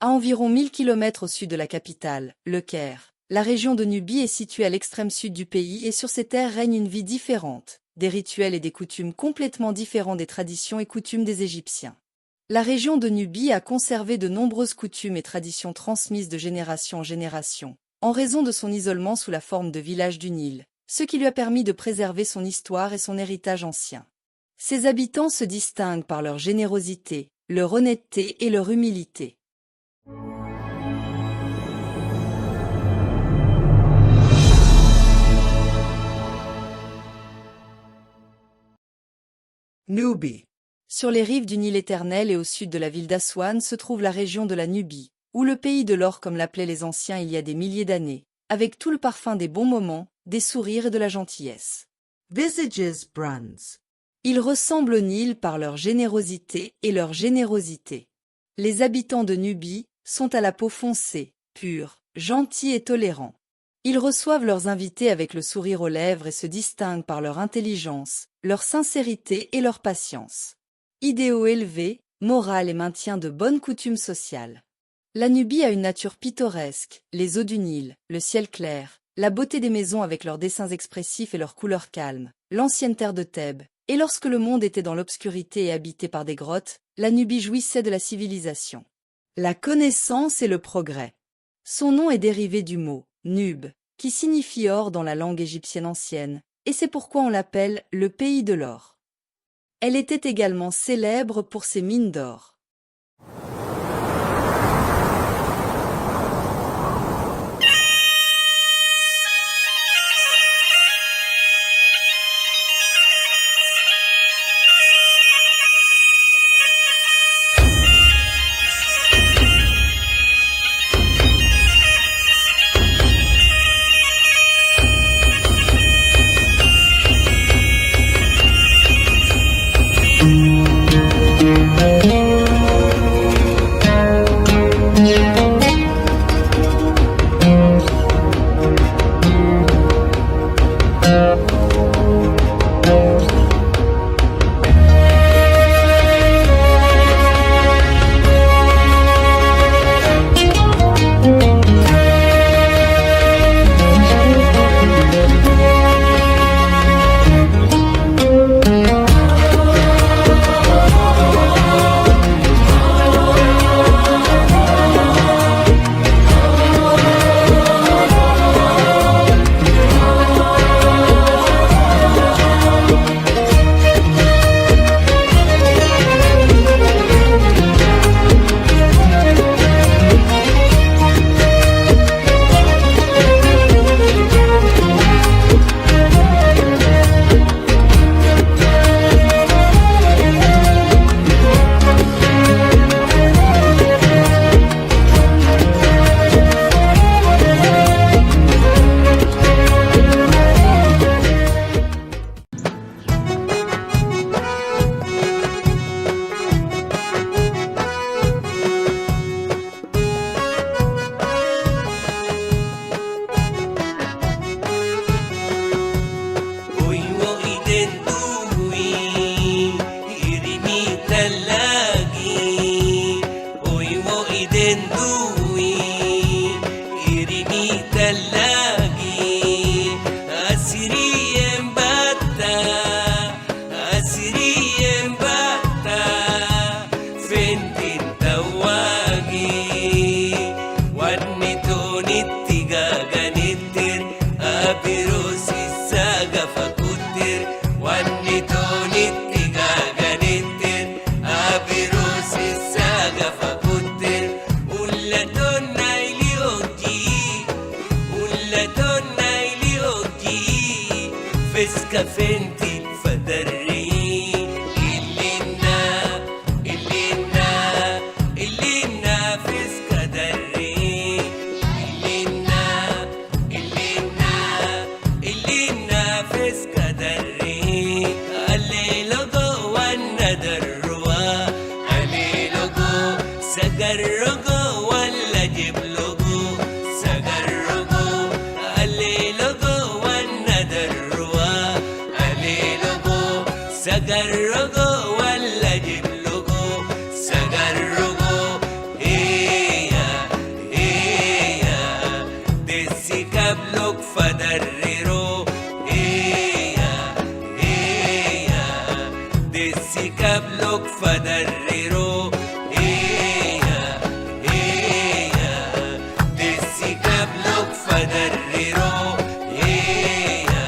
À environ 1000 km au sud de la capitale, Le Caire, la région de Nubie est située à l'extrême sud du pays et sur ces terres règne une vie différente, des rituels et des coutumes complètement différents des traditions et coutumes des Égyptiens. La région de Nubie a conservé de nombreuses coutumes et traditions transmises de génération en génération, en raison de son isolement sous la forme de village du Nil, ce qui lui a permis de préserver son histoire et son héritage ancien. Ses habitants se distinguent par leur générosité, leur honnêteté et leur humilité. Nubie. Sur les rives du Nil éternel et au sud de la ville d'Aswan se trouve la région de la Nubie, ou le pays de l'or comme l'appelaient les anciens il y a des milliers d'années, avec tout le parfum des bons moments, des sourires et de la gentillesse. Visages Brands. Ils ressemblent au Nil par leur générosité et leur générosité. Les habitants de Nubie sont à la peau foncée, pure, gentils et tolérants. Ils reçoivent leurs invités avec le sourire aux lèvres et se distinguent par leur intelligence, leur sincérité et leur patience. Idéaux élevés, morale et maintien de bonnes coutumes sociales. La Nubie a une nature pittoresque, les eaux du Nil, le ciel clair, la beauté des maisons avec leurs dessins expressifs et leurs couleurs calmes, l'ancienne terre de Thèbes, et lorsque le monde était dans l'obscurité et habité par des grottes, la Nubie jouissait de la civilisation. La connaissance et le progrès. Son nom est dérivé du mot « Nub », qui signifie or dans la langue égyptienne ancienne, et c'est pourquoi on l'appelle le pays de l'or. Elle était également célèbre pour ses mines d'or. Fenti fadarri illina fiska darri illina fiska darri allelogo wanna darwa allelogo sagarrogo walla jiblogo sagarrogo allelogo wanna darwa sagarrogo walla jiblogo sagarrogo bloc fadarrero eya dessica bloc fadarrero eya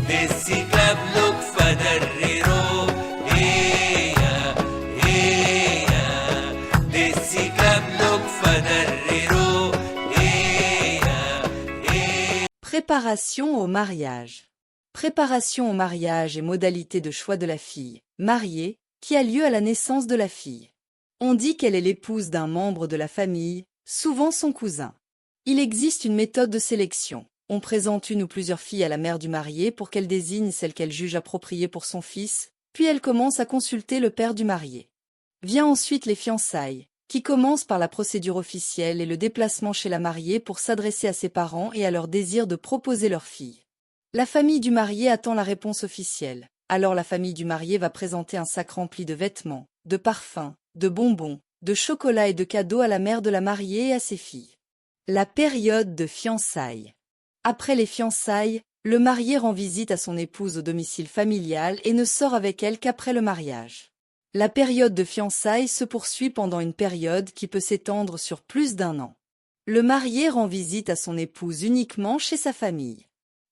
dessica bloc fadarrero eya dessica bloc fadarrero eya. Préparation au mariage. Préparation au mariage et modalité de choix de la fille, mariée, qui a lieu à la naissance de la fille. On dit qu'elle est l'épouse d'un membre de la famille, souvent son cousin. Il existe une méthode de sélection. On présente une ou plusieurs filles à la mère du marié pour qu'elle désigne celle qu'elle juge appropriée pour son fils, puis elle commence à consulter le père du marié. Vient ensuite les fiançailles, qui commencent par la procédure officielle et le déplacement chez la mariée pour s'adresser à ses parents et à leur désir de proposer leur fille. La famille du marié attend la réponse officielle. Alors la famille du marié va présenter un sac rempli de vêtements, de parfums, de bonbons, de chocolat et de cadeaux à la mère de la mariée et à ses filles. La période de fiançailles. Après les fiançailles, le marié rend visite à son épouse au domicile familial et ne sort avec elle qu'après le mariage. La période de fiançailles se poursuit pendant une période qui peut s'étendre sur plus d'1 an. Le marié rend visite à son épouse uniquement chez sa famille,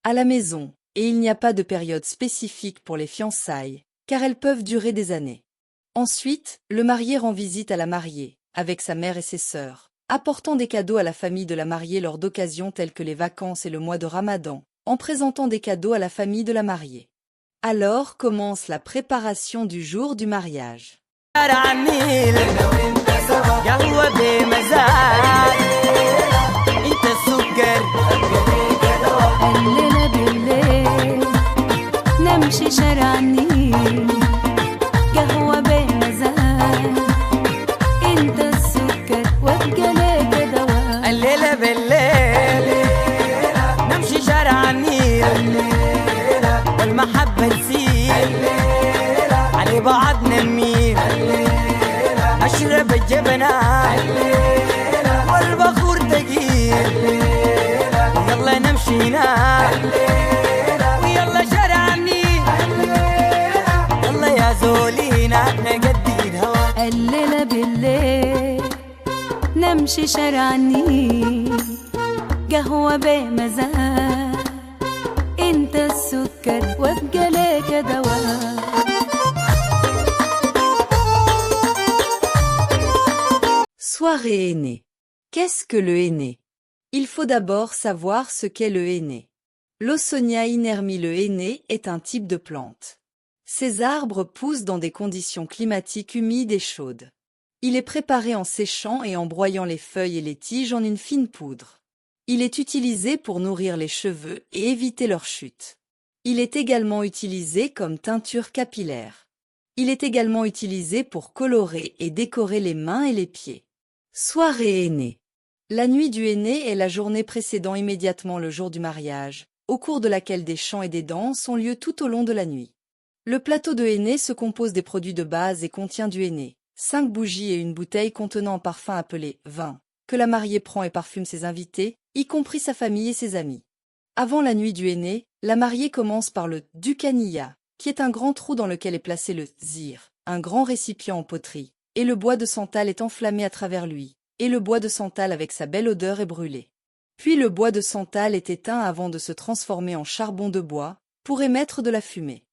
à la maison, et il n'y a pas de période spécifique pour les fiançailles, car elles peuvent durer des années. Ensuite, le marié rend visite à la mariée, avec sa mère et ses sœurs, apportant des cadeaux à la famille de la mariée lors d'occasions telles que les vacances et le mois de Ramadan, en présentant des cadeaux à la famille de la mariée. Alors commence la préparation du jour du mariage. الليلة بالليل نمشي شارع النيل قهوة بمزاج انت السكر وابقى لك دواء الليلة بالليل نمشي شارع النيل والمحبة تسيل علي بعضنا نميل اشرب الجبنة والبخور تقيل يلا نمشينا ويلا شرعني يلا يا زولينا نقدي الهوى الليلة بالليل نمشي شارع النيل قهوة بمزاج انت السكر وابقى لك دواء. Soirée henné. Qu'est-ce que le henné? Il faut d'abord savoir ce qu'est le henné. Lawsonia inermi, le henné, est un type de plante. Ces arbres poussent dans des conditions climatiques humides et chaudes. Il est préparé en séchant et en broyant les feuilles et les tiges en une fine poudre. Il est utilisé pour nourrir les cheveux et éviter leur chute. Il est également utilisé comme teinture capillaire. Il est également utilisé pour colorer et décorer les mains et les pieds. Soirée henné. La nuit du henné est la journée précédant immédiatement le jour du mariage, au cours de laquelle des chants et des danses ont lieu tout au long de la nuit. Le plateau de henné se compose des produits de base et contient du henné, 5 bougies et une bouteille contenant un parfum appelé vin, que la mariée prend et parfume ses invités, y compris sa famille et ses amis. Avant la nuit du henné, la mariée commence par le dukaniya, qui est un grand trou dans lequel est placé le zir, un grand récipient en poterie, et le bois de santal est enflammé à travers lui, et le bois de santal avec sa belle odeur est brûlé. Puis le bois de santal est éteint avant de se transformer en charbon de bois, pour émettre de la fumée.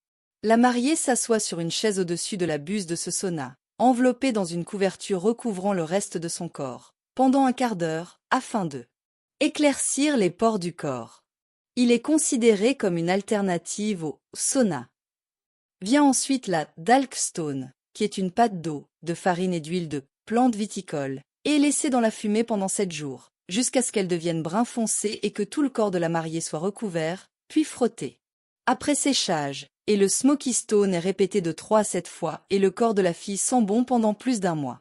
La mariée s'assoit sur une chaise au-dessus de la buse de ce sauna, enveloppée dans une couverture recouvrant le reste de son corps, pendant un quart d'heure, afin de éclaircir les pores du corps. Il est considéré comme une alternative au sauna. Vient ensuite la dalkstone, qui est une pâte d'eau, de farine et d'huile de plantes viticoles, et laissée dans la fumée pendant 7 jours, jusqu'à ce qu'elle devienne brun foncé et que tout le corps de la mariée soit recouvert, puis frotté. Après séchage, et le smoky stone est répété de 3 à 7 fois, et le corps de la fille sent bon pendant plus d'1 mois.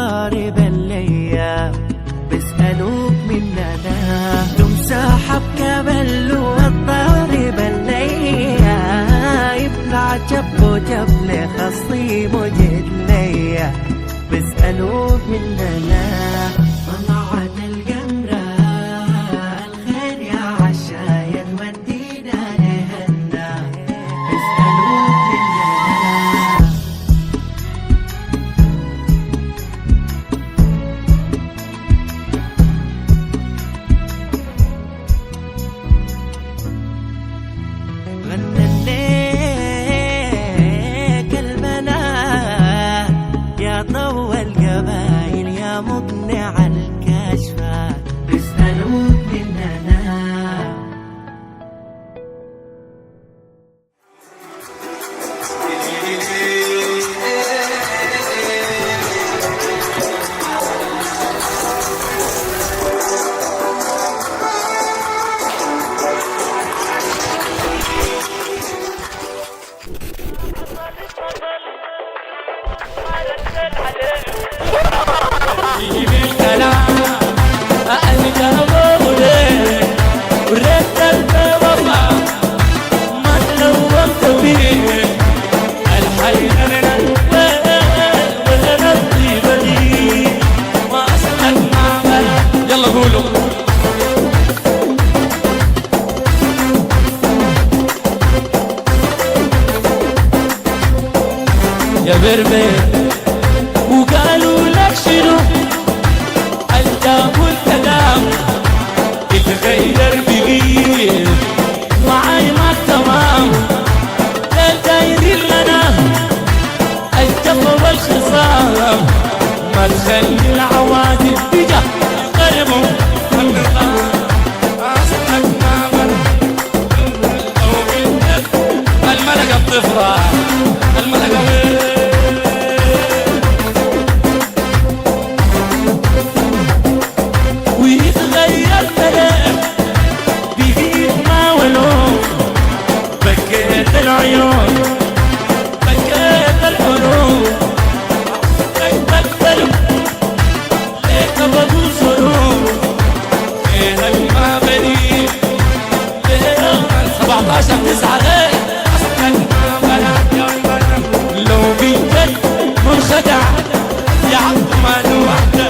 ضارب الايام بيسألوك مننا تمساح بكبل والضارب الايام يبلع جبه جبل خصيم وجد ليا بيسألوك مننا طلعت القمرة الخير يا عشايا ودينا لهنا بيسألوك مننا غنى الليك المنام يا ضوى القبايل يا مقنع الكشفة بيسألوك مننا يا بربر وقالوا لك شنو الجاب والكلام يتغير بغير معاي ما تمام لا دايرين لنا الجفا والخصام ما تخلي العوادل بجا يقربوا الملكة بتفرح الملكة ويتغير كلام بيغير ما ولون بكيت العيون بكيت الحروف بكتلوا ليك بدو صروف ايه ما بديل 17/9 غير لو بيتك منخدع يا عظمان وحده.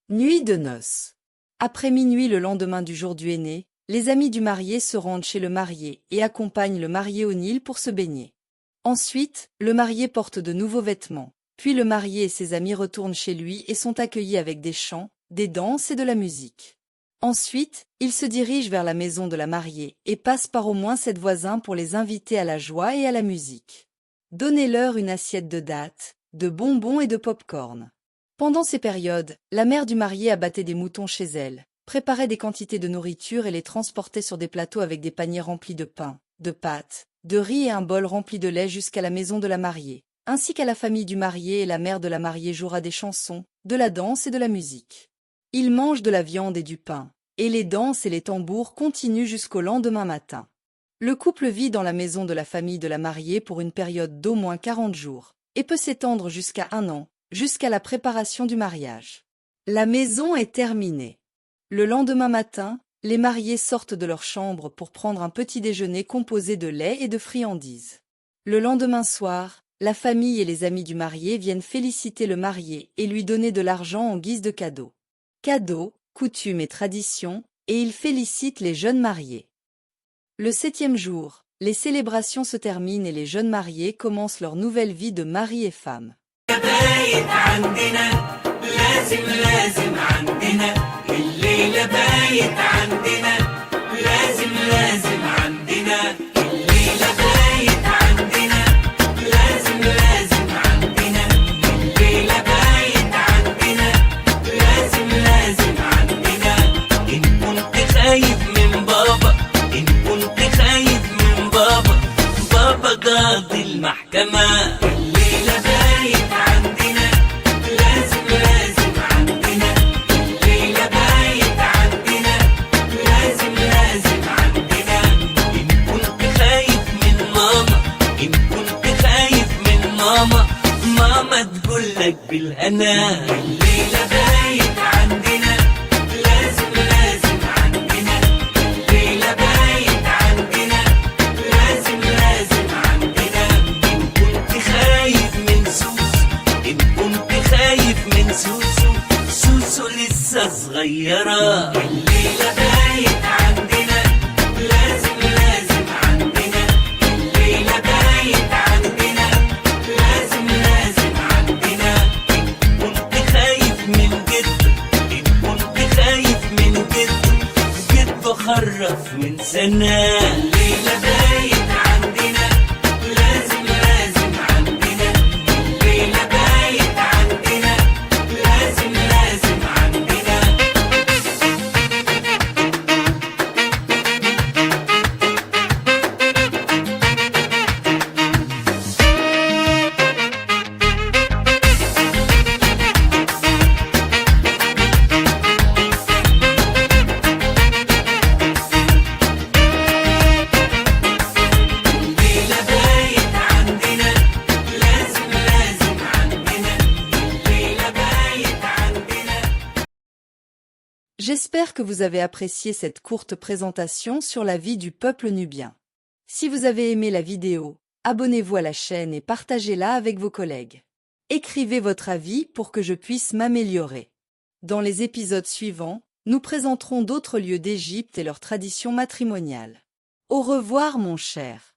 Nuit de noces. Après minuit le lendemain du jour du aîné, les amis du marié se rendent chez le marié et accompagnent le marié au Nil pour se baigner. Ensuite, le marié porte de nouveaux vêtements, puis le marié et ses amis retournent chez lui et sont accueillis avec des chants, des danses et de la musique. Ensuite, ils se dirigent vers la maison de la mariée et passent par au moins 7 voisins pour les inviter à la joie et à la musique. Donnez-leur une assiette de dattes, de bonbons et de pop-corn. Pendant ces périodes, la mère du marié abattait des moutons chez elle, préparait des quantités de nourriture et les transportait sur des plateaux avec des paniers remplis de pain, de pâtes, de riz et un bol rempli de lait jusqu'à la maison de la mariée, ainsi qu'à la famille du marié, et la mère de la mariée jouera des chansons, de la danse et de la musique. Ils mangent de la viande et du pain, et les danses et les tambours continuent jusqu'au lendemain matin. Le couple vit dans la maison de la famille de la mariée pour une période d'au moins 40 jours, et peut s'étendre jusqu'à 1 an, jusqu'à la préparation du mariage. La maison est terminée. Le lendemain matin, les mariés sortent de leur chambre pour prendre un petit déjeuner composé de lait et de friandises. Le lendemain soir, la famille et les amis du marié viennent féliciter le marié et lui donner de l'argent en guise de cadeau. Cadeaux, coutumes et traditions, et ils félicitent les jeunes mariés. Le 7e jour, les célébrations se terminent et les jeunes mariés commencent leur nouvelle vie de mari et femme. بايت عندنا لازم لازم عندنا الليلة بايت عندنا لازم لازم عندنا الليلة بايت عندنا لازم لازم عندنا الليلة بايت عندنا لازم لازم عندنا إن كنت خايف من بابا إن كنت خايف من بابا بابا قاضي المحكمة الليلة بايت عندنا لازم لازم عندنا الليلة بايت عندنا لازم لازم عندنا إن كنت خايف من ماما إن كنت ماما تقولك بالهنا الليلة بايت عندنا لازم عندنا الليلة بايت عندنا لازم عندنا إن كنت خايف من سوسو إن كنت خايف من سوسو سوسو لسه صغيرة الليلة بايت عندنا لازم عندنا الليلة بايت عندنا لازم عندنا إن كنت خايف من جد إن كنت خايف من جد خرف من سنة الليلة بايت عندنا لازم عندنا الليلة بايت عندنا لازم عندنا الليلة بايت عندنا لازم عندنا الليلة بايت عندنا. J'espère que vous avez apprécié cette courte présentation sur la vie du peuple nubien. Si vous avez aimé la vidéo, abonnez-vous à la chaîne et partagez-la avec vos collègues. Écrivez votre avis pour que je puisse m'améliorer. Dans les épisodes suivants, nous présenterons d'autres lieux d'Égypte et leurs traditions matrimoniales. Au revoir mon cher.